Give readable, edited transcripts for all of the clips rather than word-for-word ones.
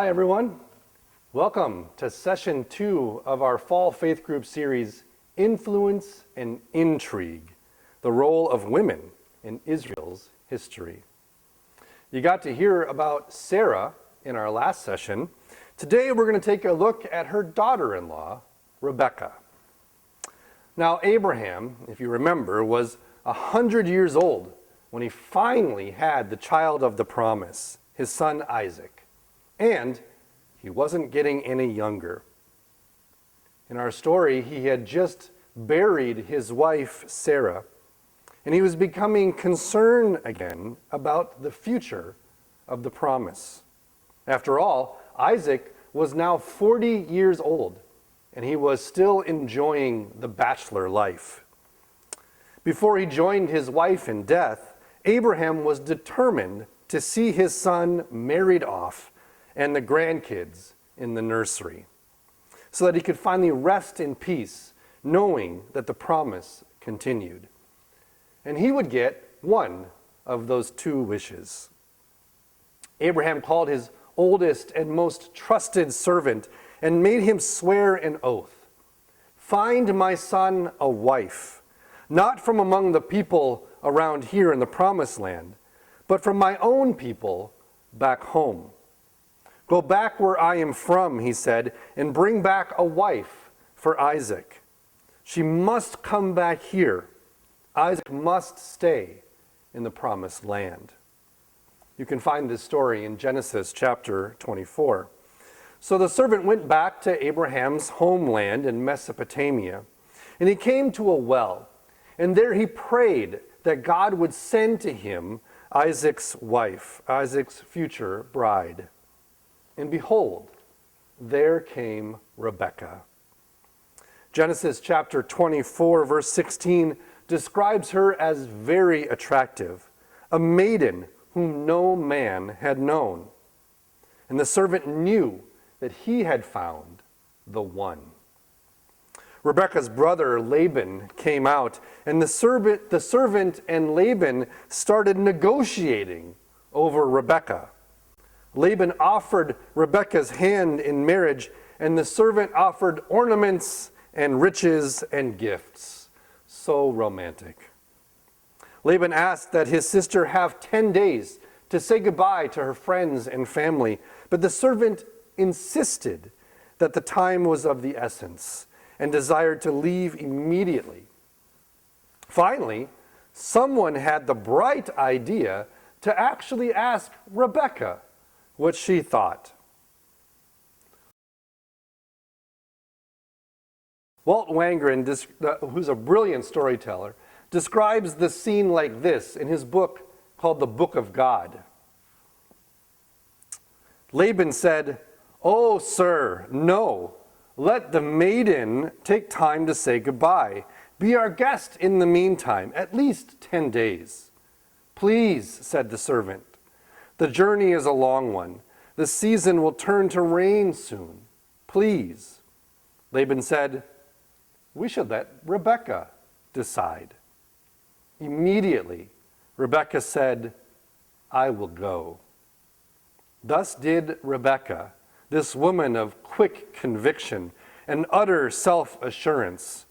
Hi, everyone. Welcome to session 2 of our fall faith group series, Influence and Intrigue, the role of women in Israel's history. You got to hear about Sarah in our last session. Today we're going to take a look at her daughter-in-law, Rebekah. Now, Abraham, if you remember, was 100 years old when he finally had the child of the promise, his son Isaac. And he wasn't getting any younger. In our story, he had just buried his wife, Sarah, and he was becoming concerned again about the future of the promise. After all, Isaac was now 40 years old, and he was still enjoying the bachelor life. Before he joined his wife in death, Abraham was determined to see his son married off and the grandkids in the nursery, so that he could finally rest in peace, knowing that the promise continued. And he would get one of those two wishes. Abraham called his oldest and most trusted servant and made him swear an oath. "Find my son a wife, not from among the people around here in the promised land, but from my own people back home. Go back where I am from," he said, "and bring back a wife for Isaac. She must come back here. Isaac must stay in the promised land." You can find this story in Genesis chapter 24. So the servant went back to Abraham's homeland in Mesopotamia, and he came to a well, and there he prayed that God would send to him Isaac's wife, Isaac's future bride. And behold, there came Rebekah. Genesis chapter 24, verse 16, describes her as very attractive, a maiden whom no man had known. And the servant knew that he had found the one. Rebekah's brother Laban came out, and the servant and Laban started negotiating over Rebekah. Laban offered Rebekah's hand in marriage, and the servant offered ornaments and riches and gifts. So romantic. Laban asked that his sister have 10 days to say goodbye to her friends and family, but the servant insisted that the time was of the essence and desired to leave immediately. Finally, someone had the bright idea to actually ask Rebekah what she thought. Walt Wangren, who's a brilliant storyteller, describes the scene like this in his book called The Book of God. Laban said, "Oh, sir, no. Let the maiden take time to say goodbye. Be our guest in the meantime, at least 10 days. "Please," said the servant. "The journey is a long one. The season will turn to rain soon. Please." Laban said, "We should let Rebekah decide." Immediately, Rebekah said, "I will go." Thus did Rebekah, this woman of quick conviction and utter self-assurance,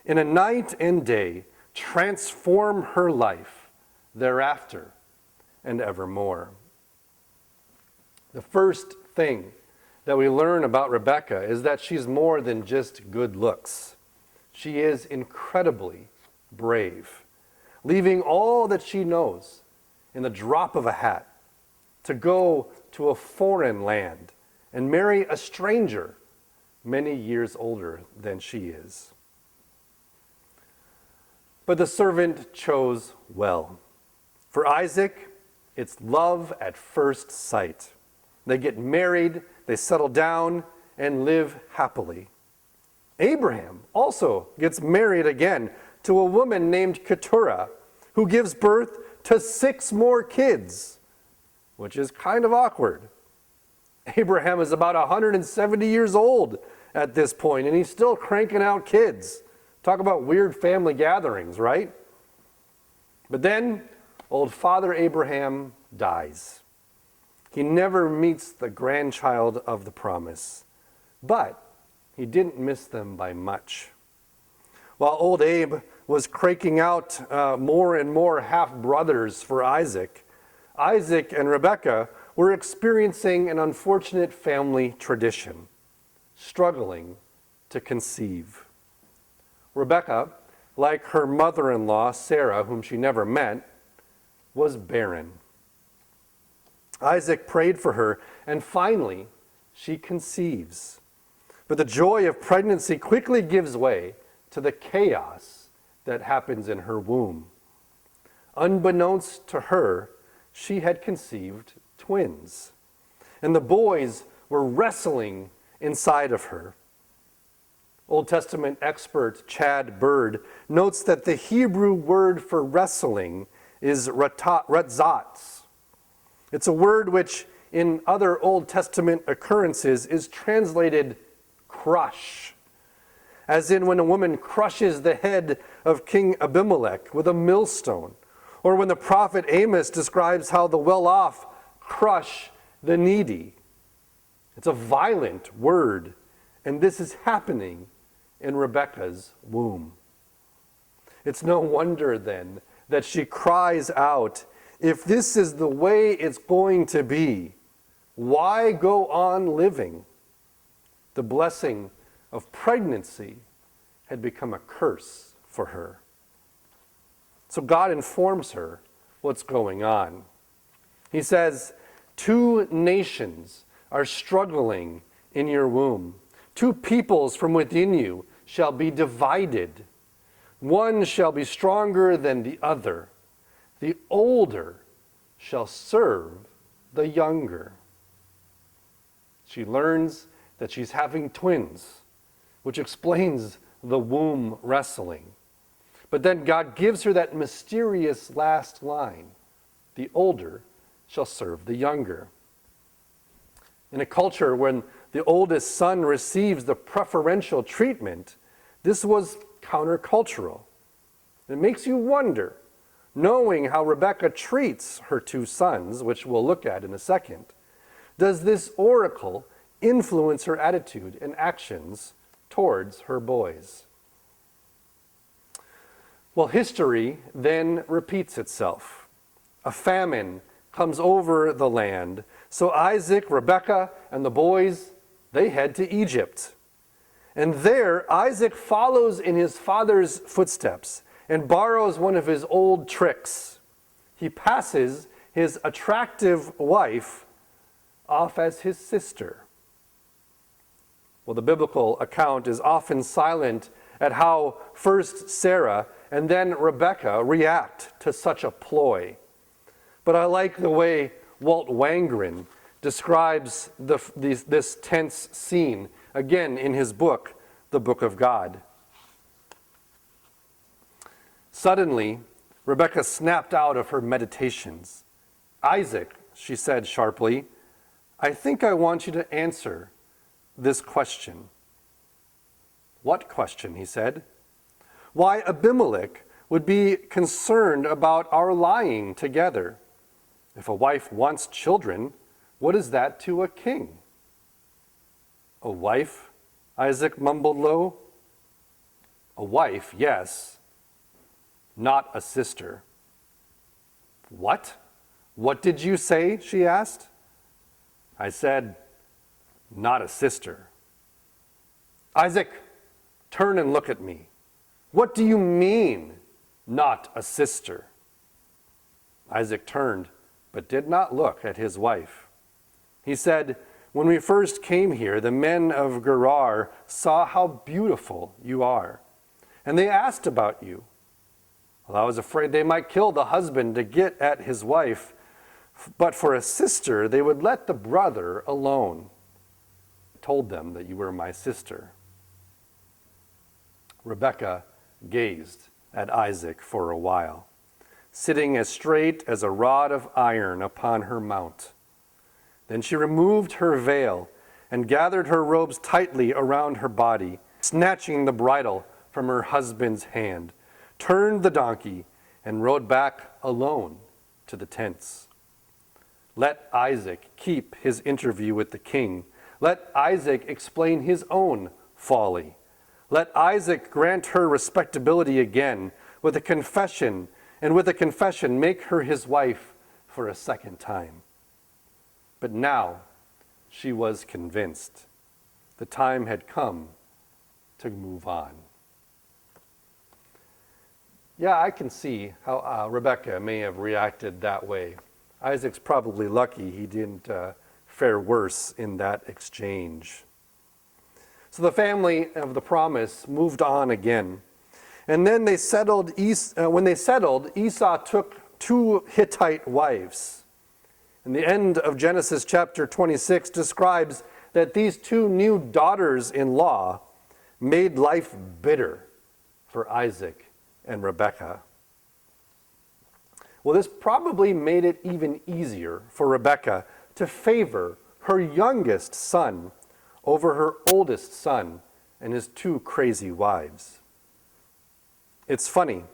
in a night and day transform her life thereafter and evermore. The first thing that we learn about Rebekah is that she's more than just good looks. She is incredibly brave, leaving all that she knows in the drop of a hat to go to a foreign land and marry a stranger many years older than she is. But the servant chose well. For Isaac, it's love at first sight. They get married, they settle down, and live happily. Abraham also gets married again to a woman named Keturah, who gives birth to 6 more kids, which is kind of awkward. Abraham is about 170 years old at this point, and he's still cranking out kids. Talk about weird family gatherings, right? But then, old Father Abraham dies. He never meets the grandchild of the promise, but he didn't miss them by much. While old Abe was cranking out more and more half-brothers for Isaac, Isaac and Rebekah were experiencing an unfortunate family tradition, struggling to conceive. Rebekah, like her mother-in-law, Sarah, whom she never met, was barren. Isaac prayed for her, and finally, she conceives. But the joy of pregnancy quickly gives way to the chaos that happens in her womb. Unbeknownst to her, she had conceived twins, and the boys were wrestling inside of her. Old Testament expert Chad Bird notes that the Hebrew word for wrestling is ratzatz. It's a word which, in other Old Testament occurrences, is translated crush, as in when a woman crushes the head of King Abimelech with a millstone, or when the prophet Amos describes how the well-off crush the needy. It's a violent word, and this is happening in Rebekah's womb. It's no wonder then that she cries out, "If this is the way it's going to be, why go on living?" The blessing of pregnancy had become a curse for her. So God informs her what's going on. He says, 2 nations are struggling in your womb. 2 peoples from within you shall be divided. One shall be stronger than the other. The older shall serve the younger. She learns that she's having twins, which explains the womb wrestling. But then God gives her that mysterious last line, the older shall serve the younger. In a culture when the oldest son receives the preferential treatment, this was countercultural. It makes you wonder, knowing how Rebekah treats her 2 sons, which we'll look at in a second, does this oracle influence her attitude and actions towards her boys? Well, history then repeats itself. A famine comes over the land, so Isaac, Rebekah, and the boys, they head to Egypt. And there, Isaac follows in his father's footsteps and borrows one of his old tricks. He passes his attractive wife off as his sister. Well, the biblical account is often silent at how first Sarah and then Rebekah react to such a ploy. But I like the way Walt Wangren describes this tense scene, again in his book, The Book of God. Suddenly, Rebekah snapped out of her meditations. "Isaac," she said sharply, "I think I want you to answer this question." "What question?" he said. "Why Abimelech would be concerned about our lying together. If a wife wants children, what is that to a king?" "A wife?" Isaac mumbled low. "A wife, yes. Not a sister." "What? What did you say?" she asked. "I said, not a sister." "Isaac, turn and look at me. What do you mean, not a sister?" Isaac turned, but did not look at his wife. He said, "When we first came here, the men of Gerar saw how beautiful you are, and they asked about you. Well, I was afraid they might kill the husband to get at his wife, but for a sister they would let the brother alone. I told them that you were my sister." Rebekah gazed at Isaac for a while, sitting as straight as a rod of iron upon her mount. Then she removed her veil and gathered her robes tightly around her body, snatching the bridle from her husband's hand, turned the donkey, and rode back alone to the tents. Let Isaac keep his interview with the king. Let Isaac explain his own folly. Let Isaac grant her respectability again with a confession, and with a confession make her his wife for a second time. But now she was convinced. The time had come to move on. Yeah, I can see how Rebekah may have reacted that way. Isaac's probably lucky he didn't fare worse in that exchange. So the family of the promise moved on again. And then when they settled, Esau took 2 Hittite wives. And the end of Genesis chapter 26 describes that these 2 new daughters-in-law made life bitter for Isaac and Rebekah. Well, this probably made it even easier for Rebekah to favor her youngest son over her oldest son and his 2 crazy wives. It's funny,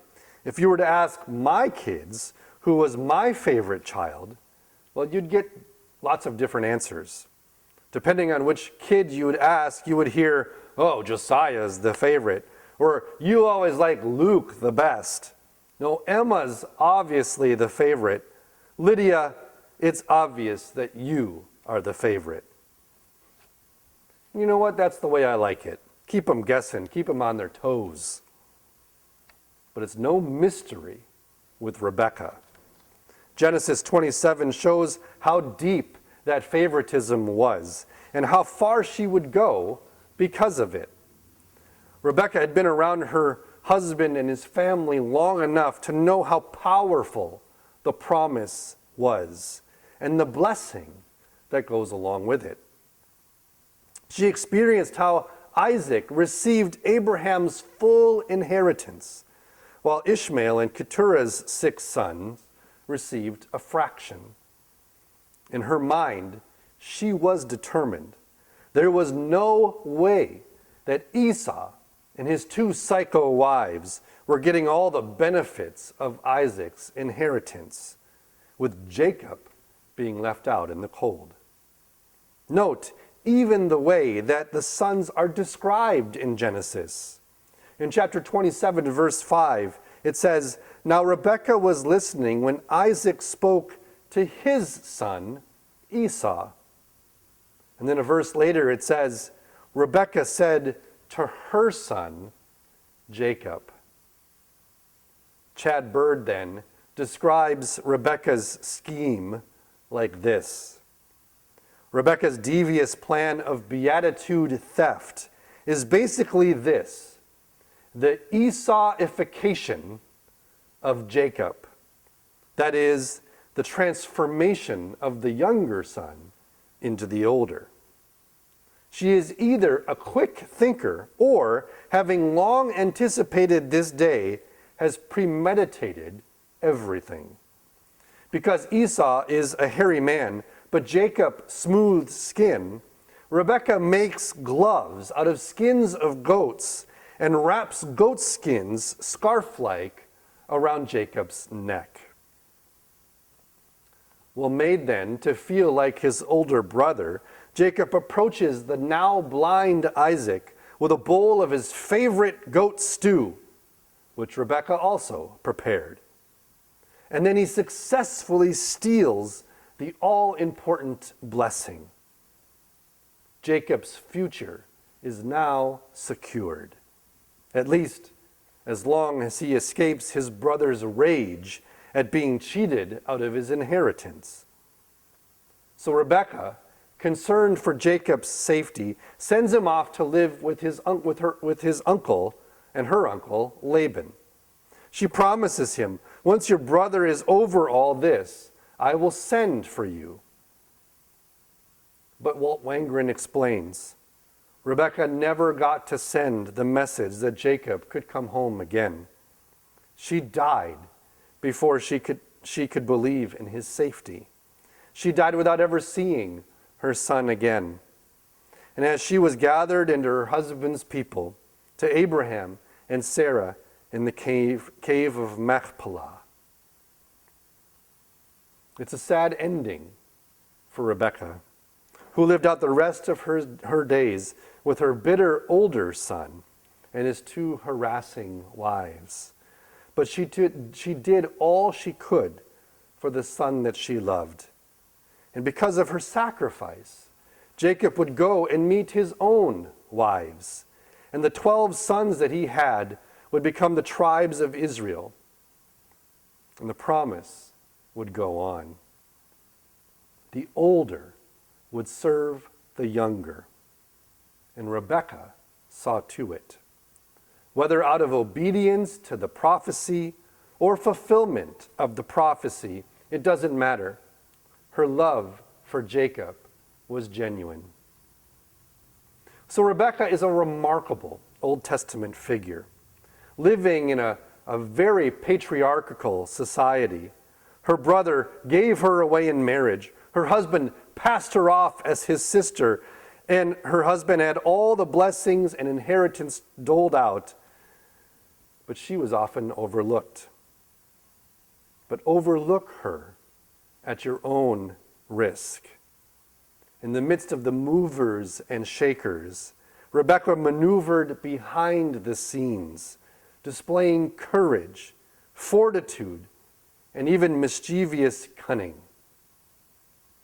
if you were to ask my kids who was my favorite child, well, you'd get lots of different answers. Depending on which kid you would ask, you would hear, oh, Josiah's the favorite, or you always like Luke the best. No, Emma's obviously the favorite. Lydia, it's obvious that you are the favorite. You know what? That's the way I like it. Keep them guessing, keep them on their toes. But it's no mystery with Rebekah. Genesis 27 shows how deep that favoritism was and how far she would go because of it. Rebekah had been around her husband and his family long enough to know how powerful the promise was and the blessing that goes along with it. She experienced how Isaac received Abraham's full inheritance, while Ishmael and Keturah's 6 sons received a fraction. In her mind, she was determined. There was no way that Esau and his 2 psycho wives were getting all the benefits of Isaac's inheritance, with Jacob being left out in the cold. Note even the way that the sons are described in Genesis. In chapter 27, verse 5, it says, "Now Rebekah was listening when Isaac spoke to his son Esau." And then a verse later it says, Rebekah said to her son Jacob. Chad Bird then describes Rebekah's scheme like this. Rebekah's devious plan of beatitude theft is basically this: the Esauification of Jacob. That is, the transformation of the younger son into the older. She is either a quick thinker or, having long anticipated this day, has premeditated everything. Because Esau is a hairy man, but Jacob smooth skin, Rebekah makes gloves out of skins of goats and wraps goat skins scarf-like around Jacob's neck. Well, made then to feel like his older brother, Jacob approaches the now blind Isaac with a bowl of his favorite goat stew, which Rebekah also prepared. And then he successfully steals the all-important blessing. Jacob's future is now secured, at least as long as he escapes his brother's rage at being cheated out of his inheritance. So Rebekah, concerned for Jacob's safety, sends him off to live with his uncle and her uncle Laban. She promises him, "Once your brother is over all this, I will send for you." But Walt Wangren explains, Rebekah never got to send the message that Jacob could come home again. She died before she could believe in his safety. She died without ever seeing her son again. And as she was gathered into her husband's people, to Abraham and Sarah in the cave of Machpelah. It's a sad ending for Rebekah, who lived out the rest of her days with her bitter older son and his 2 harassing wives. But she did all she could for the son that she loved. And because of her sacrifice, Jacob would go and meet his own wives, and the 12 sons that he had would become the tribes of Israel. And the promise would go on. The older would serve the younger, and Rebekah saw to it. Whether out of obedience to the prophecy or fulfillment of the prophecy, it doesn't matter. Her love for Jacob was genuine. So Rebekah is a remarkable Old Testament figure, living in a very patriarchal society. Her brother gave her away in marriage. Her husband passed her off as his sister, and her husband had all the blessings and inheritance doled out, but she was often overlooked. But overlook her at your own risk. In the midst of the movers and shakers, Rebekah maneuvered behind the scenes, displaying courage, fortitude, and even mischievous cunning.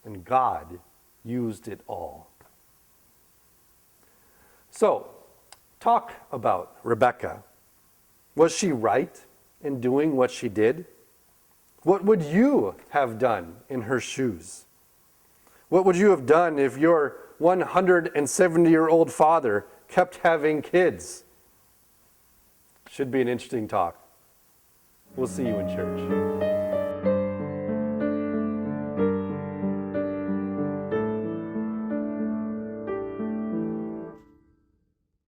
And God used it all. So, talk about Rebekah. Was she right in doing what she did? What would you have done in her shoes? What would you have done if your 170-year-old father kept having kids? Should be an interesting talk. We'll see you in church.